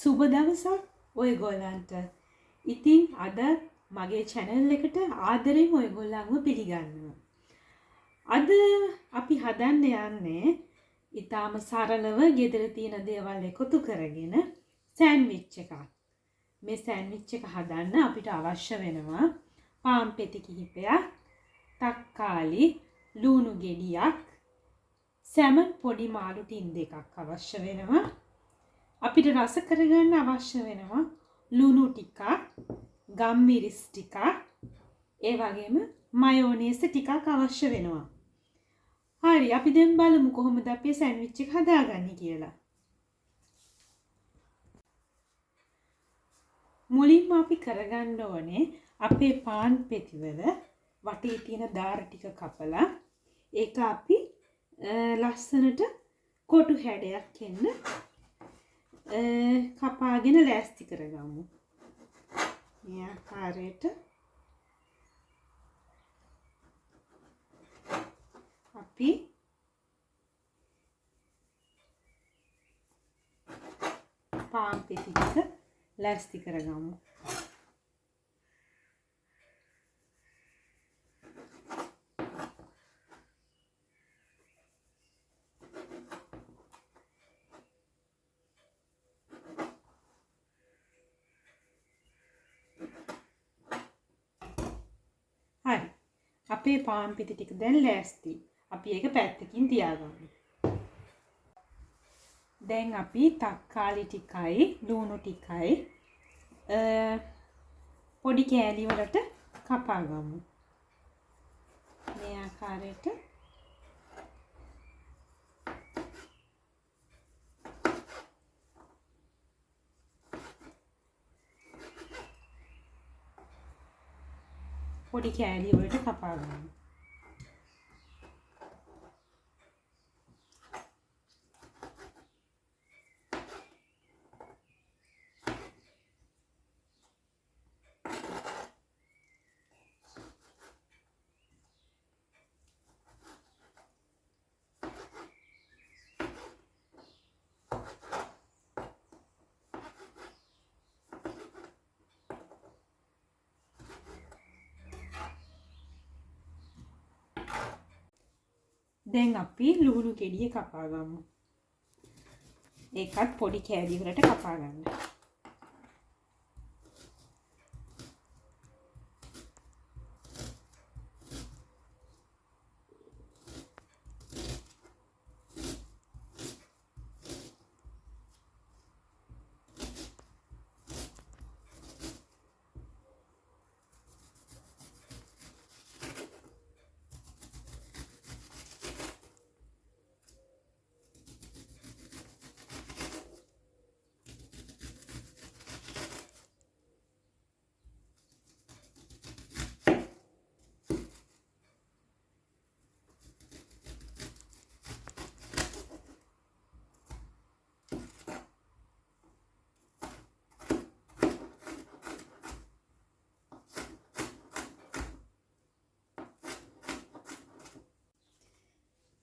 සුබ දවසක් ඔයගොල්ලන්ට. ඉතින් අද මගේ channel එකට ආදරෙන් ඔයගොල්ලන්ව පිළිගන්නවා. අද අපි හදන්න යන්නේ ඊටාම සරලව ගෙදර තියෙන දේවල් එකතු කරගෙන සෑන්ඩ්විච් එකක්. මේ සෑන්ඩ්විච් එක හදන්න අපිට අවශ්‍ය වෙනවා පාන් පෙති කිහිපයක්, තක්කාලි, ලුණු ගෙඩියක්, සැමන් පොඩි මාළු ටින් දෙකක් අවශ්‍ය වෙනවා. අපිට රස කරගන්න අවශ්‍ය වෙනවා ලුණු ටිකක්, ගම්මිරිස් ටිකක්, ඒ වගේම මයෝනේස් ටිකක් අවශ්‍ය වෙනවා. හරි, අපි දැන් බලමු කොහොමද අපි සෑන්ඩ්විච් එක හදාගන්නේ කියලා. මුලින්ම අපි කරගන්න ඕනේ අපේ පාන් පෙතිවල වටේ තියෙන දාර ටික කපලා ඒක අපි ලස්සනට කොටු හැඩයක් එන්න කපාගෙන ලෑස්ති කරගමු. මේ ආකාරයට අපි පාන් පෙති ටික ලෑස්ති කරගමු. හරි. අපේ පාන් පිටි ටික දැන් ලෑස්ති. අපි ඒක පැත්තකින් තියාගමු. දැන් අපි තක්කාලි ටිකයි ලුණු ටිකයි පොඩි කෑලි වලට කපා ගමු. මේ ආකාරයට පොඩි කෑලි වලට කපා ගමු. දැන් අපි ලුණු ගෙඩිය කපා ගමු. ඒකත් පොඩි කෑලි වලට කපා ගන්න.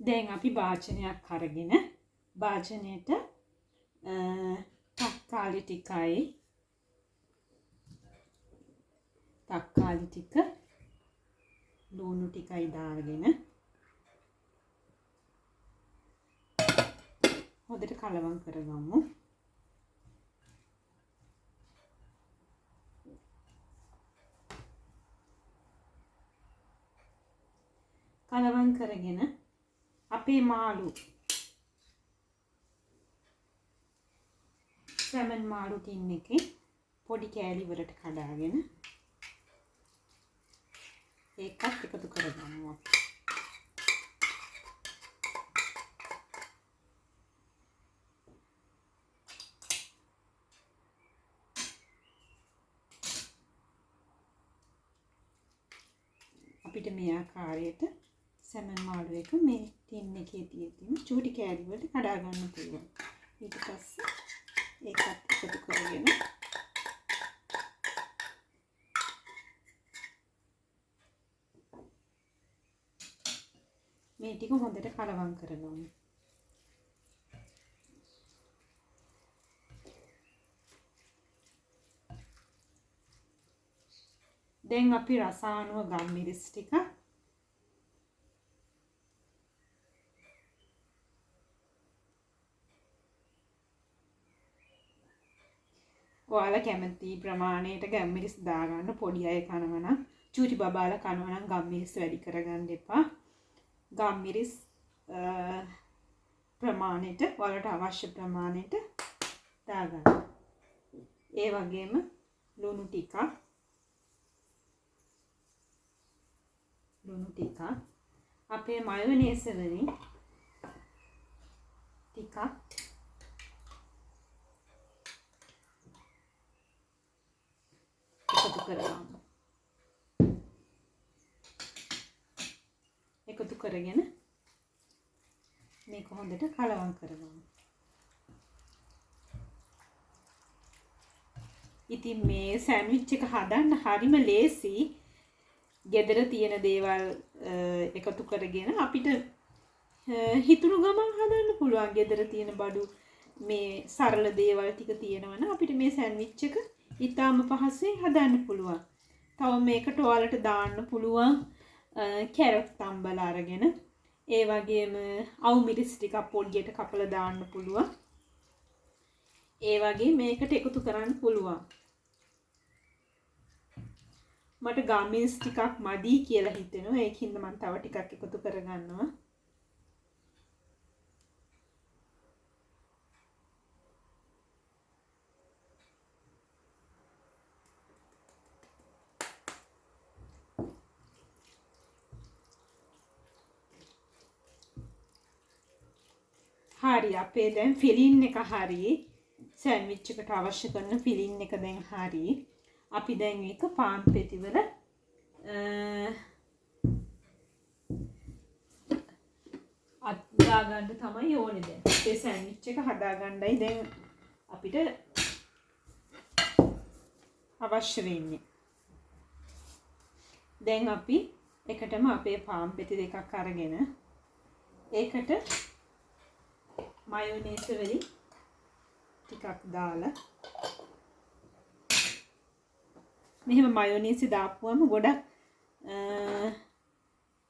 දැන් අපි භාජනයක් අරගෙන භාජනයට තක්කාලි ටිකයි ටික ලුණු ටිකයි දාගෙන හොඳට කලවම් කරගමු. කලවම් කරගෙන අපේ මාළු සැමන් මාළු ටින් එකේ පොඩි කෑලි වලට කඩාගෙන ඒකත් එකතු කරගමු. අපිට මේ ආකාරයට සැමන් මාළු එක මේ ටින් එකේ තියෙන චූටි කෑලි වලට කඩා ගන්න පුළුවන්. ඊට පස්සේ ඒකත් එකතු කරගෙන මේ ටික හොඳට කලවම් කරගමු. දැන් අපි රස අනුව ගම්මිරිස් ටික ඔයාලා කැමති ප්‍රමාණයට ගම්මිරිස් දාගන්න. පොඩි අය කනවා නම් චූටි බබාලා කනවා නම් ගම්මිරිස් වැඩි කරගන්න එපා. ගම්මිරිස් ප්‍රමාණයට ඔයාලට අවශ්‍ය ප්‍රමාණයට දාගන්න. ඒ වගේම ලුණු ටිකක් අපේ මයොනේස් වලින් ටිකක් එකතු කරගන්න. එකතු කරගෙන මේක හොඳට කලවම් කරගන්න. ඉතින් මේ සෑන්ඩ්විච් එක හදන්න හරිම ලේසි. ගෙදර තියෙන දේවල් එකතු කරගෙන අපිට හිතුණු ගමන් හදන්න පුළුවන්. ගෙදර තියෙන බඩු මේ සරල දේවල් ටික තියෙනවනම් අපිට මේ සෑන්ඩ්විච් එක ඉතාම පහසුවෙන් හදන්න පුළුවන්. තව මේකට ඔයාලට දාන්න පුළුවන් කැරට් තම්බලා අරගෙන, ඒ වගේම අවු මිරිස් ටිකක් පොඩියට කපලා දාන්න පුළුවන්. ඒ වගේ මේකට එකතු කරන්න පුළුවන්. මට ගම්මිරිස් ටිකක් මදි කියලා හිතෙනවා. ඒකින්ද මම තව ටිකක් එකතු කරගන්නවා. හරි අපේ දැන් ෆිලින් එක හරි. සෑන්ඩ්විච් එකට අවශ්‍ය කරන ෆිලින් එක දැන් හරි. අපි දැන් මේක පාන් පෙතිවල අත්දා ගන්න තමයි ඕනේ දැන්. අපේ සෑන්ඩ්විච් එක හදා ගන්නයි දැන් අපිට අවශ්‍ය වෙන්නේ. දැන් අපි එකටම අපේ පාන් පෙති දෙකක් අරගෙන ඒකට මයොනේස් වලින් ටිකක් දාලා මෙහෙම මයොනේස් දාපුවම ගොඩක්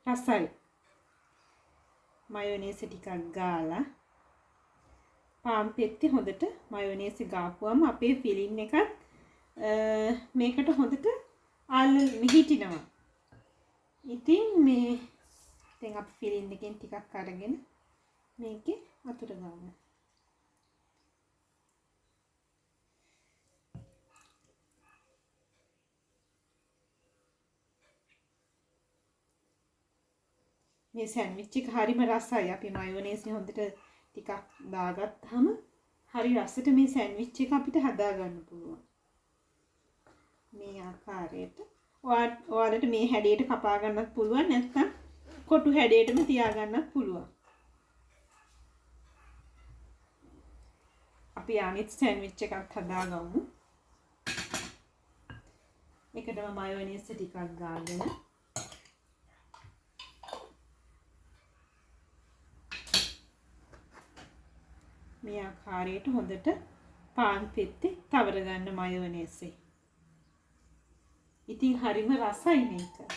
රසයි. මයොනේස් ටිකක් ගාලා පාන් පෙත්ති හොඳට මයොනේස් ගාපුවම අපේ ෆිලින් එකත් මේකට හොඳට මිහිටිනවා. ඉතින් මේ දැන් අපි ෆිලින් එකෙන් ටිකක් අරගෙන මේකේ අතුර ගන්න. මේ සෑන්ඩ්විච් එක හරිම රසයි. අපි මයොනේස් හොඳට ටිකක් දාගත්තාම හරි රසට මේ සෑන්ඩ්විච් එක අපිට හදා ගන්න පුළුවන්. මේ ආකාරයට ඔයාලට මේ හැඩයට කපා ගන්නත් පුළුවන්. නැත්නම් කොටු හැඩයටම තියා ගන්නත් පුළුවන්. අපි අනිත් සෑන්ඩ්විච් එකක් හදාගමු. ඒකටම මයොනේස් ටිකක් ගාගෙන මේ ආකාරයට හොඳට පාන් පෙත්තේ තවර ගන්න මයොනේස්. ඉතින් හරිම රසයි මේක.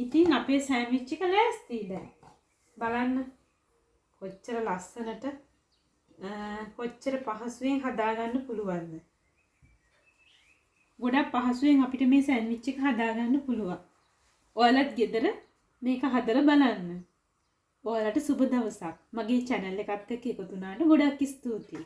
ඉතින් අපේ සෑන්ඩ්විච් එක ලෑස්තියි දැන්. බලන්න කොච්චර ලස්සනට කොච්චර පහසුවෙන් හදාගන්න පුළුවන්ද. ගොඩක් පහසුවෙන් අපිට මේ සෑන්ඩ්විච් එක හදාගන්න පුළුවන්. ඔයාලත් ගෙදර මේක හදලා බලන්න. ඔයාලට සුබ දවසක්. මගේ channel එකත් එක්ක එකතු වුණාට ගොඩක් ස්තුතියි.